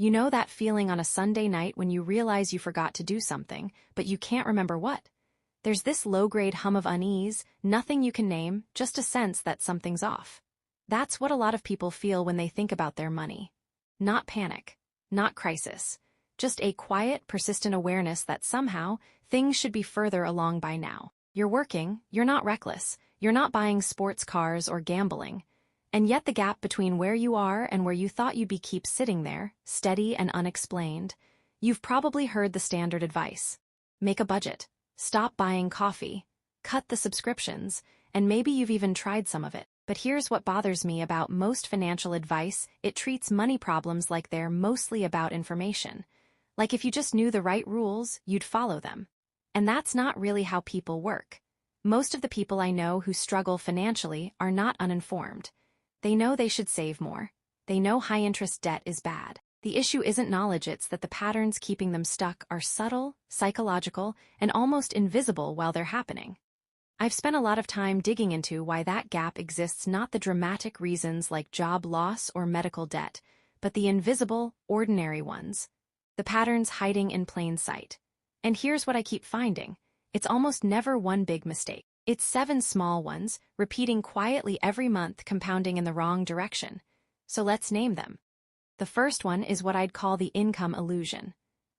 You know that feeling on a Sunday night when you realize you forgot to do something, but you can't remember what? There's this low-grade hum of unease, nothing you can name, just a sense that something's off. That's what a lot of people feel when they think about their money. Not panic, not crisis, just a quiet, persistent awareness that somehow things should be further along by now. You're working, you're not reckless, you're not buying sports cars or gambling. And yet the gap between where you are and where you thought you'd be keeps sitting there, steady and unexplained. You've probably heard the standard advice. Make a budget. Stop buying coffee. Cut the subscriptions. And maybe you've even tried some of it. But here's what bothers me about most financial advice. It treats money problems like they're mostly about information. Like if you just knew the right rules, you'd follow them. And that's not really how people work. Most of the people I know who struggle financially are not uninformed. They know they should save more. They know high-interest debt is bad. The issue isn't knowledge, it's that the patterns keeping them stuck are subtle, psychological, and almost invisible while they're happening. I've spent a lot of time digging into why that gap exists, not the dramatic reasons like job loss or medical debt, but the invisible, ordinary ones. The patterns hiding in plain sight. And here's what I keep finding. It's almost never one big mistake. It's 7 small ones, repeating quietly every month, compounding in the wrong direction. So let's name them. The first one is what I'd call the income illusion.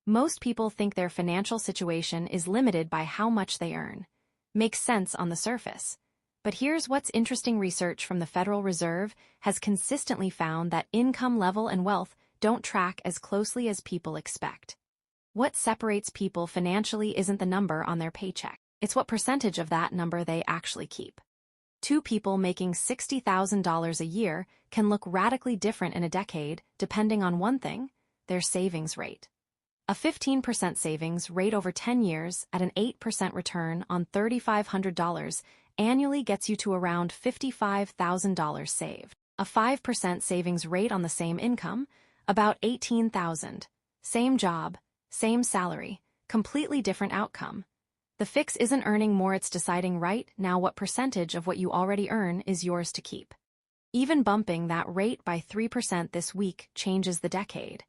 Most people think their financial situation is limited by how much they earn. Makes sense on the surface. But here's what's interesting. Research from the Federal Reserve has consistently found that income level and wealth don't track as closely as people expect. What separates people financially isn't the number on their paycheck. It's what percentage of that number they actually keep. 2 people making $60,000 a year can look radically different in a decade, depending on one thing: their savings rate. A 15% savings rate over 10 years at an 8% return on $3,500 annually gets you to around $55,000 saved. A 5% savings rate on the same income, about $18,000. Same job, same salary, completely different outcome. The fix isn't earning more, it's deciding right now what percentage of what you already earn is yours to keep. Even bumping that rate by 3% this week changes the decade.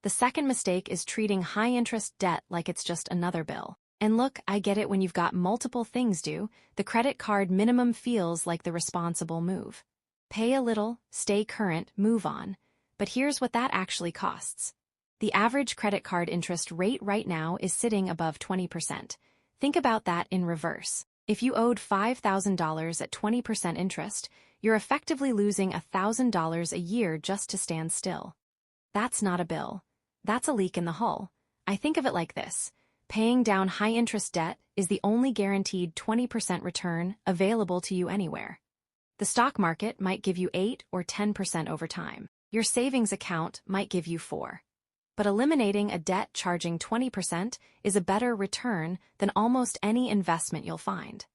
The second mistake is treating high-interest debt like it's just another bill. And look, I get it, when you've got multiple things due, the credit card minimum feels like the responsible move. Pay a little, stay current, move on. But here's what that actually costs. The average credit card interest rate right now is sitting above 20%. Think about that in reverse. If you owed $5,000 at 20% interest, you're effectively losing $1,000 a year just to stand still. That's not a bill. That's a leak in the hull. I think of it like this. Paying down high-interest debt is the only guaranteed 20% return available to you anywhere. The stock market might give you 8 or 10% over time. Your savings account might give you 4%. But eliminating a debt charging 20% is a better return than almost any investment you'll find.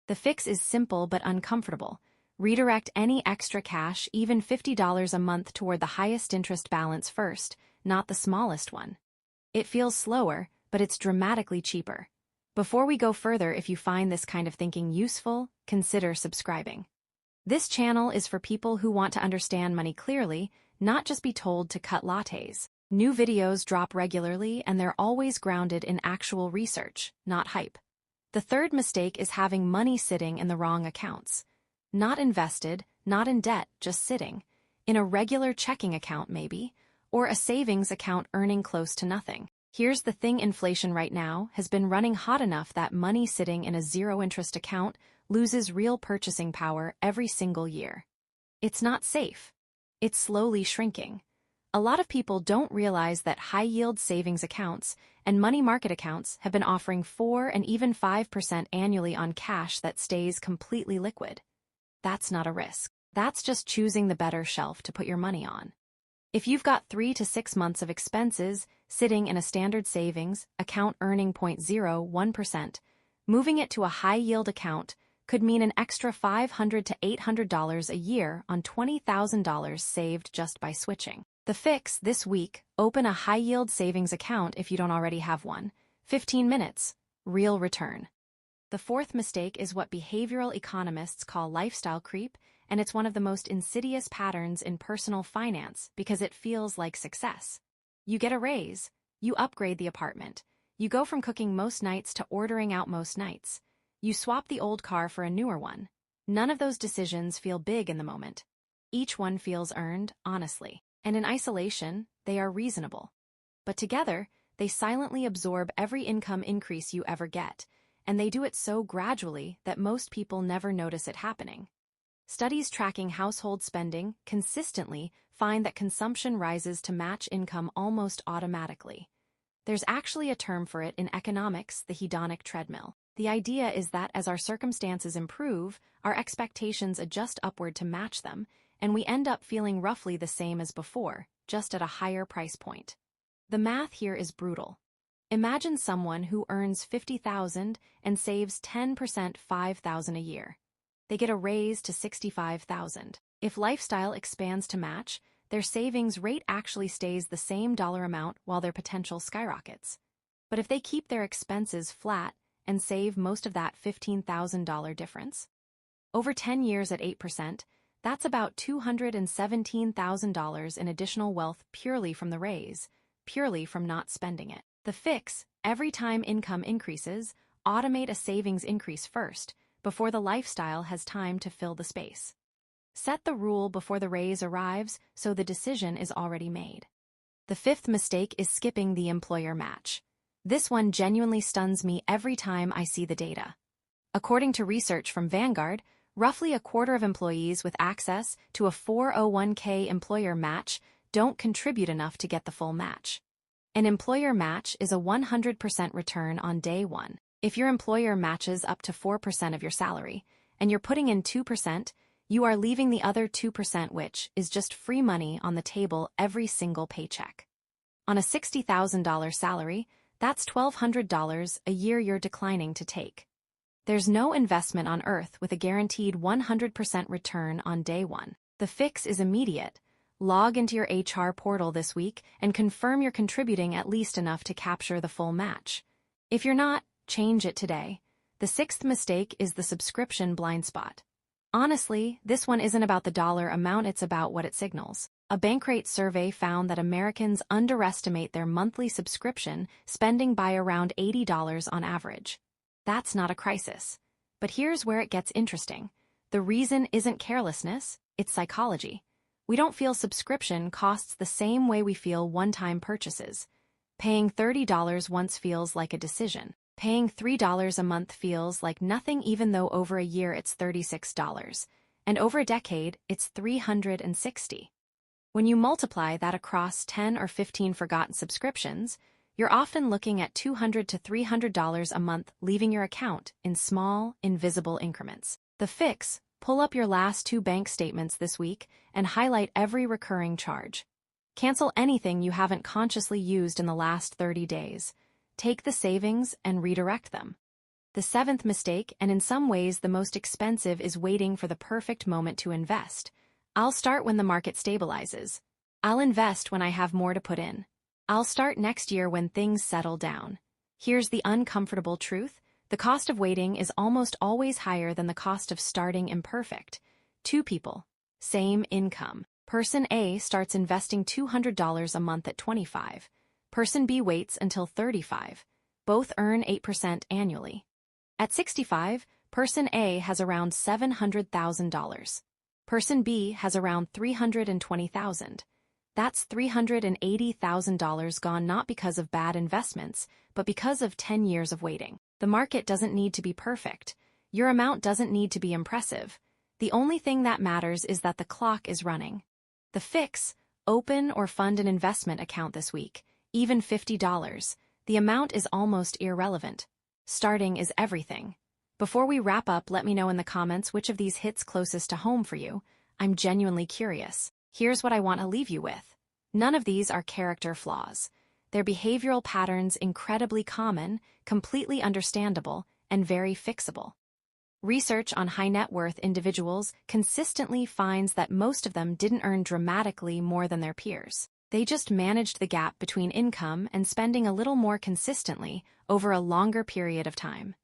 The fix is simple but uncomfortable. Redirect any extra cash, even $50 a month, toward the highest interest balance first, not the smallest one. It feels slower, but it's dramatically cheaper. Before we go further, if you find this kind of thinking useful, consider subscribing. This channel is for people who want to understand money clearly, not just be told to cut lattes. New videos drop regularly, and they're always grounded in actual research, not hype. The third mistake is having money sitting in the wrong accounts. Not invested, not in debt, just sitting. In a regular checking account maybe, or a savings account earning close to nothing. Here's the thing: inflation right now has been running hot enough that money sitting in a zero-interest account loses real purchasing power every single year. It's not safe. It's slowly shrinking. A lot of people don't realize that high-yield savings accounts and money market accounts have been offering 4 and even 5% annually on cash that stays completely liquid. That's not a risk. That's just choosing the better shelf to put your money on. If you've got 3 to 6 months of expenses sitting in a standard savings account earning 0.01%, moving it to a high-yield account could mean an extra $500 to $800 a year on $20,000 saved just by switching. The fix this week: open a high-yield savings account if you don't already have one. 15 minutes, real return. The fourth mistake is what behavioral economists call lifestyle creep, and it's one of the most insidious patterns in personal finance because it feels like success. You get a raise. You upgrade the apartment. You go from cooking most nights to ordering out most nights. You swap the old car for a newer one. None of those decisions feel big in the moment. Each one feels earned, honestly. And in isolation, they are reasonable. But together, they silently absorb every income increase you ever get, and they do it so gradually that most people never notice it happening. Studies tracking household spending consistently find that consumption rises to match income almost automatically. There's actually a term for it in economics, the hedonic treadmill. The idea is that as our circumstances improve, our expectations adjust upward to match them, and we end up feeling roughly the same as before, just at a higher price point. The math here is brutal. Imagine someone who earns $50,000 and saves 10% $5,000 a year. They get a raise to $65,000. If lifestyle expands to match, their savings rate actually stays the same dollar amount while their potential skyrockets. But if they keep their expenses flat and save most of that $15,000 difference, over 10 years at 8%, that's about $217,000 in additional wealth purely from the raise, purely from not spending it. The fix, every time income increases, automate a savings increase first, before the lifestyle has time to fill the space. Set the rule before the raise arrives so the decision is already made. The fifth mistake is skipping the employer match. This one genuinely stuns me every time I see the data. According to research from Vanguard, roughly a quarter of employees with access to a 401k employer match don't contribute enough to get the full match. An employer match is a 100% return on day one. If your employer matches up to 4% of your salary, and you're putting in 2%, you are leaving the other 2%, which is just free money on the table every single paycheck. On a $60,000 salary, that's $1,200 a year you're declining to take. There's no investment on earth with a guaranteed 100% return on day one. The fix is immediate. Log into your HR portal this week and confirm you're contributing at least enough to capture the full match. If you're not, change it today. The sixth mistake is the subscription blind spot. Honestly, this one isn't about the dollar amount, it's about what it signals. A Bankrate survey found that Americans underestimate their monthly subscription spending by around $80 on average. That's not a crisis. But here's where it gets interesting. The reason isn't carelessness, it's psychology. We don't feel subscription costs the same way we feel one-time purchases. Paying $30 once feels like a decision. Paying $3 a month feels like nothing, even though over a year it's $36, and over a decade it's $360. When you multiply that across 10 or 15 forgotten subscriptions, you're often looking at $200 to $300 a month leaving your account in small, invisible increments. The fix: pull up your last 2 bank statements this week and highlight every recurring charge. Cancel anything you haven't consciously used in the last 30 days. Take the savings and redirect them. The seventh mistake, and in some ways the most expensive, is waiting for the perfect moment to invest. I'll start when the market stabilizes. I'll invest when I have more to put in. I'll start next year when things settle down. Here's the uncomfortable truth. The cost of waiting is almost always higher than the cost of starting imperfect. 2 people, same income. Person A starts investing $200 a month at 25. Person B waits until 35. Both earn 8% annually. At 65, Person A has around $700,000. Person B has around $320,000. That's $380,000 gone, not because of bad investments, but because of 10 years of waiting. The market doesn't need to be perfect. Your amount doesn't need to be impressive. The only thing that matters is that the clock is running. The fix: open or fund an investment account this week. Even $50. The amount is almost irrelevant. Starting is everything. Before we wrap up, let me know in the comments which of these hits closest to home for you. I'm genuinely curious. Here's what I want to leave you with. None of these are character flaws. They're behavioral patterns, incredibly common, completely understandable, and very fixable. Research on high net worth individuals consistently finds that most of them didn't earn dramatically more than their peers. They just managed the gap between income and spending a little more consistently over a longer period of time.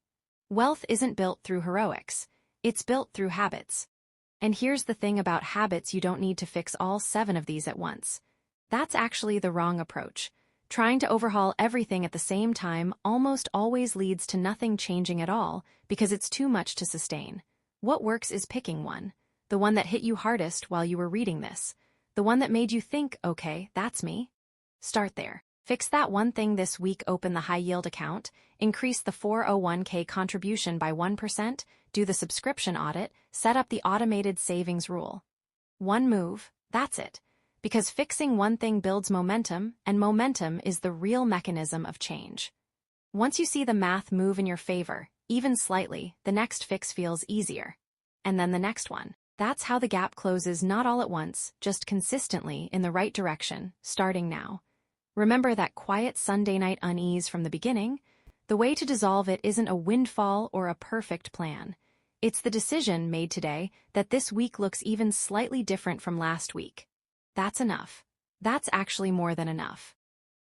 Wealth isn't built through heroics. It's built through habits. And here's the thing about habits: you don't need to fix all 7 of these at once. That's actually the wrong approach. Trying to overhaul everything at the same time almost always leads to nothing changing at all because it's too much to sustain. What works is picking one. The one that hit you hardest while you were reading this. The one that made you think, okay, that's me. Start there. Fix that one thing this week. Open the high-yield account, increase the 401k contribution by 1%, do the subscription audit, set up the automated savings rule. One move, that's it. Because fixing one thing builds momentum, and momentum is the real mechanism of change. Once you see the math move in your favor, even slightly, the next fix feels easier. And then the next one. That's how the gap closes, not all at once, just consistently in the right direction, starting now. Remember that quiet Sunday night unease from the beginning? The way to dissolve it isn't a windfall or a perfect plan. It's the decision made today that this week looks even slightly different from last week. That's enough. That's actually more than enough.